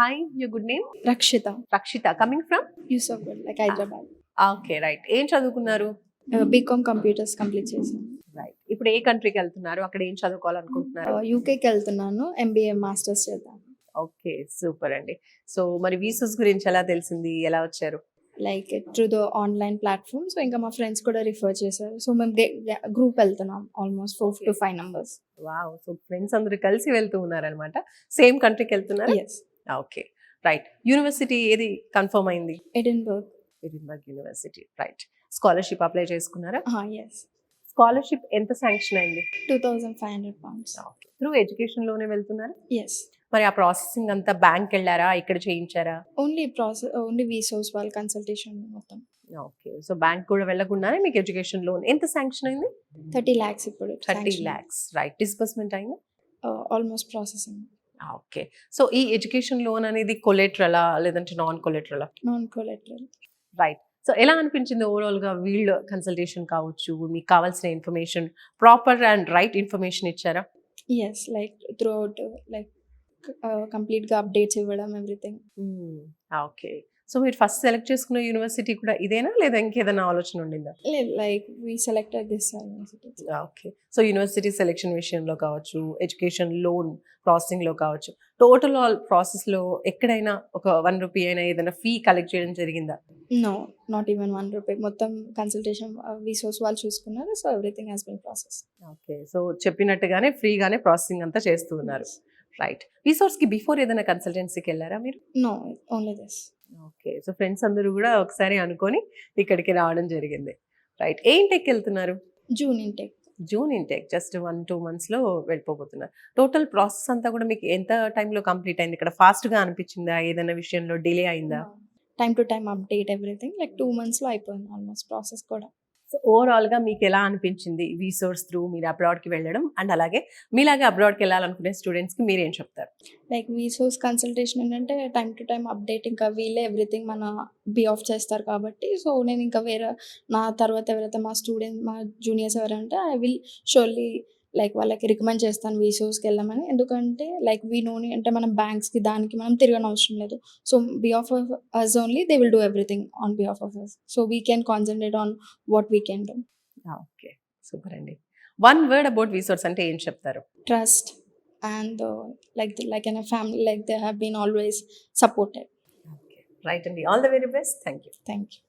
Hi, your good name? Rakshita, Rakshita. Coming from? Yusufgad, like Hyderabad. Okay right. ఏం చదువుకున్నారు? BCom computers complete చేశాను. Right. ఇప్పుడు ఏ కంట్రీకి వెళ్తున్నారు? అక్కడ ఏం చదువుకోవాలనుకుంటున్నారు? యూకేకి వెళ్తున్నాను, ఎంబీఏ మాస్టర్స్ చేద్దాం. ఓకే, సూపర్ అండి. సో మరి వీసాస్ గురించి ఎలా తెలిసింది? ఎలా వచ్చారు? Like through the online platform. So ఇంకా మా ఫ్రెండ్స్ కూడా రిఫర్ చేశారు. సో మేము గ్రూప్ వెళ్తున్నాం, almost 4 to 5 numbers. Wow! So friends అందరూ కలిసి వెళ్తూ ఉన్నారనమాట. సేమ్ కంట్రీకి వెళ్తున్నారా? Yes, okay right. యూనివర్సిటీ ఏది కన్ఫర్మ్ అయింది? Edinburgh. Edinburgh university. Right. Scholarship apply చేసుకున్నారా? ఎస్, స్కాలర్షిప్ ఎంత శాంక్షన్ అయింది? £2,500. త్రూ ఎడ్యుకేషన్ లోనే వెళ్తున్నారా? ఎస్, మరి ఆ ప్రాసెసింగ్ అంతా బ్యాంక్ వెళ్ళారా, ఇక్కడ చేయించారా? ఓన్లీ వీసోస్ వాళ్ళ కన్సల్టేషన్ మొత్తం. ఓకే. సో బ్యాంక్ కూడా వెళ్ళకుండానే మీకు ఎడ్యుకేషన్ లోన్ ఎంత శాంక్షన్ అయింది? 30 lakhs ఇప్పుడు. 30 lakhs. రైట్. డిస్బర్స్మెంట్ అయిందా? Almost processing. ఓకే. సో ఈ ఎడ్యుకేషన్ లోన్ అనేది కొలెటరలా లేదంటే నాన్ కొలెటరలా? Non collateral. రైట్. సో ఎలా అనిపించింది ఓవరాల్ గా వీళ్ళ కన్సల్టేషన్ కావచ్చు, మీకు కావాల్సిన information proper and right information ఇచ్చారా? Yes, like throughout like కంప్లీట్గా అప్డేట్స్ ఇవ్వడం, ఎవ్రీథింగ్. ఓకే. సో మీరు ఫస్ట్ సెలెక్ట్ చేసుకున్న యూనివర్సిటీ కూడా ఇదేనా లేదా ఇంకేదైనా ఆలోచన ఉండిందా? లేదు, like we selected this university. Okay. So university selection విషయంలో కావచ్చు, ఎడ్యుకేషన్ లోన్ ప్రాసెసింగ్ లో కావచ్చు, టోటల్ ఆల్ ప్రాసెస్ లో ఎక్కడైనా ఒక ₹1 అయినా ఏదైనా ఫీ కలెక్ట్ చేయడం జరిగిందా? No, not even ₹1. మొత్తం కన్సల్టేషన్ వీసోస్ వాళ్ళు చూసుకున్నారు. So everything has been process. Okay. So చెప్పినట్టుగానే ఫ్రీగానే ప్రాసెసింగ్ అంతా చేస్తూ ఉన్నారు. రైట్. రిసోర్స్ కి బిఫోర్ ఏదైనా కన్సల్టెన్సీకి వెళ్ళారా మీరు? No, only this. Okay. So friends అందరూ కూడా ఒకసారి అనుకొని ఇక్కడికి రావడం జరిగింది. రైట్. ఏ ఇంటెక్ వెళ్తున్నారు? June intake. June intake. Just 1-2 months లో వెళ్ళిపోతున్నారు. టోటల్ ప్రాసెస్ అంతా కూడా మీకు ఎంత టైంలో కంప్లీట్ అయింది? ఇక్కడ ఫాస్ట్ గా అనిపించిందా? ఏదైనా విషయంలో డిలే అయిందా? Time to time update everything, like 2 months లో అయిపోయింది ఆల్మోస్ట్ ప్రాసెస్ కూడా. సో ఓవరాల్ గా మీకు ఎలా అనిపించింది వీసోర్స్ త్రూ మీరు అబ్రాడ్ కి వెళ్ళడం, అండ్ అలాగే మీలాగే అబ్రాడ్ కి వెళ్ళాలనుకునే స్టూడెంట్స్ కి మీరేం చెప్తారు? లైక్ వీసోస్ కన్సల్టేషన్ ఏంటంటే టైమ్ టు టైమ్ అప్డేట్, ఇంకా వీళ్ళే ఎవ్రీథింగ్ మన బీ ఆఫ్ చేస్తారు కాబట్టి. సో నేను ఇంకా వేరే నా తర్వాత ఎవరైతే మా జూనియర్స్ ఎవరంటే ఐ విల్ షోర్లీ లైక్ వాళ్ళకి రికమెండ్ చేస్తాను వీసోస్కి వెళ్ళమని. ఎందుకంటే లైక్ వీ నోని అంటే మనం బ్యాంక్స్కి దానికి మనం తిరగని అవసరం లేదు. So behalf of us only they will do everything on behalf of us. So we can concentrate on what we can do. Okay, super అండి. వన్ వర్డ్ అబౌట్ వీసోర్స్ అంటే ఏం చెప్తారు? Trust and like in a family, like they have been always supported. Right అండి. All the very best. Thank you. Thank you.